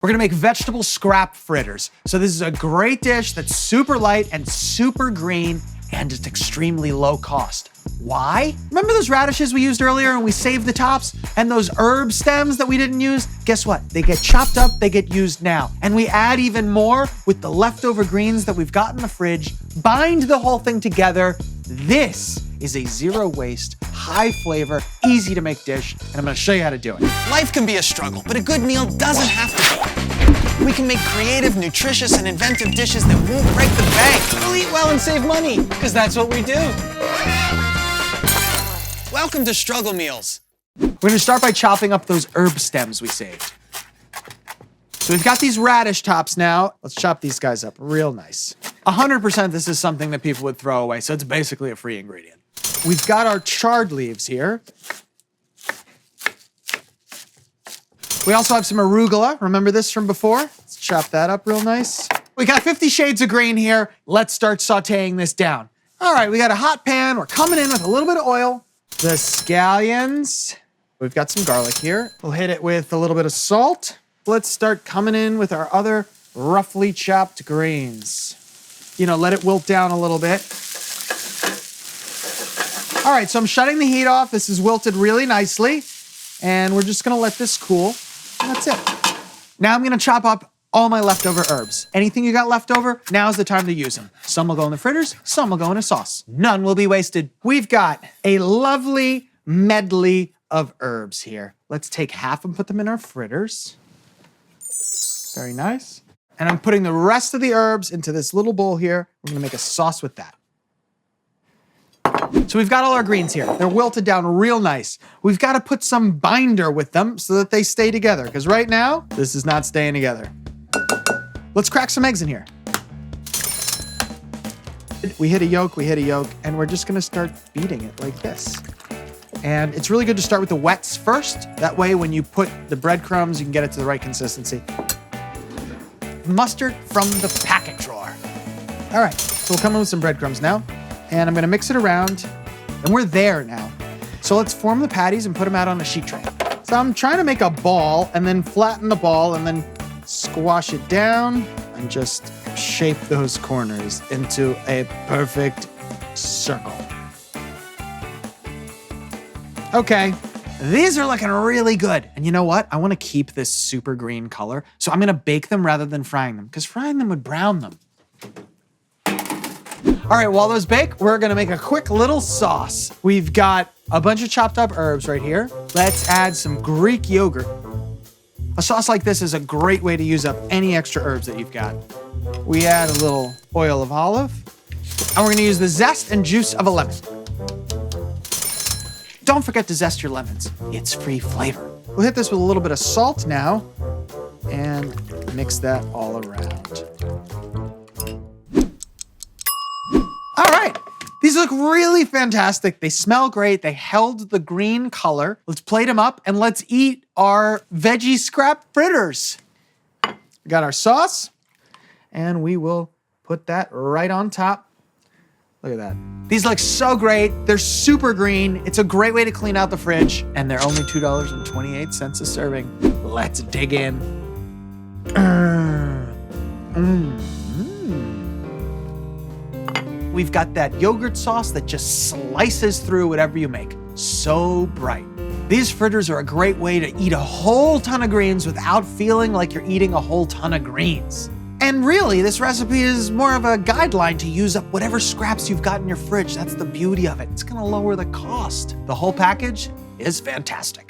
We're gonna make vegetable scrap fritters. So this is a great dish that's super light and super green, and it's extremely low cost. Why? Remember those radishes we used earlier and we saved the tops? And those herb stems that we didn't use? Guess what? They get chopped up, they get used now. And we add even more with the leftover greens that we've got in the fridge, bind the whole thing together. This is a zero waste, high flavor, easy to make dish, and I'm gonna show you how to do it. Life can be a struggle, but a good meal doesn't have to be. We can make creative, nutritious, and inventive dishes that won't break the bank. We'll eat well and save money, because that's what we do. Welcome to Struggle Meals. We're gonna start by chopping up those herb stems we saved. So we've got these radish tops now. Let's chop these guys up real nice. 100% this is something that people would throw away, so it's basically a free ingredient. We've got our chard leaves here. We also have some arugula. Remember this from before? Let's chop that up real nice. We got 50 shades of green here. Let's start sauteing this down. All right, we got a hot pan. We're coming in with a little bit of oil. The scallions. We've got some garlic here. We'll hit it with a little bit of salt. Let's start coming in with our other roughly chopped greens. You know, let it wilt down a little bit. All right, so I'm shutting the heat off. This is wilted really nicely. And we're just gonna let this cool. And that's it. Now I'm gonna chop up all my leftover herbs. Anything you got left over, now's the time to use them. Some will go in the fritters, some will go in a sauce. None will be wasted. We've got a lovely medley of herbs here. Let's take half and put them in our fritters. Very nice. And I'm putting the rest of the herbs into this little bowl here. We're gonna make a sauce with that. So we've got all our greens here. They're wilted down real nice. We've got to put some binder with them so that they stay together, because right now, this is not staying together. Let's crack some eggs in here. We hit a yolk, and we're just gonna start beating it like this. And it's really good to start with the wets first. That way, when you put the breadcrumbs, you can get it to the right consistency. Mustard from the packet drawer. All right, so we'll come in with some breadcrumbs now. And I'm gonna mix it around, and we're there now. So let's form the patties and put them out on a sheet tray. So I'm trying to make a ball and then flatten the ball and then squash it down and just shape those corners into a perfect circle. Okay, these are looking really good. And you know what? I wanna keep this super green color, so I'm gonna bake them rather than frying them, because frying them would brown them. All right, while those bake, we're gonna make a quick little sauce. We've got a bunch of chopped up herbs right here. Let's add some Greek yogurt. A sauce like this is a great way to use up any extra herbs that you've got. We add a little oil of olive, and we're gonna use the zest and juice of a lemon. Don't forget to zest your lemons. It's free flavor. We'll hit this with a little bit of salt now, and mix that all around. All right, these look really fantastic. They smell great. They held the green color. Let's plate them up and let's eat our veggie scrap fritters. We got our sauce and we will put that right on top. Look at that. These look so great. They're super green. It's a great way to clean out the fridge and they're only $2.28 a serving. Let's dig in. We've got that yogurt sauce that just slices through whatever you make. So bright. These fritters are a great way to eat a whole ton of greens without feeling like you're eating a whole ton of greens. And really, this recipe is more of a guideline to use up whatever scraps you've got in your fridge. That's the beauty of it. It's gonna lower the cost. The whole package is fantastic.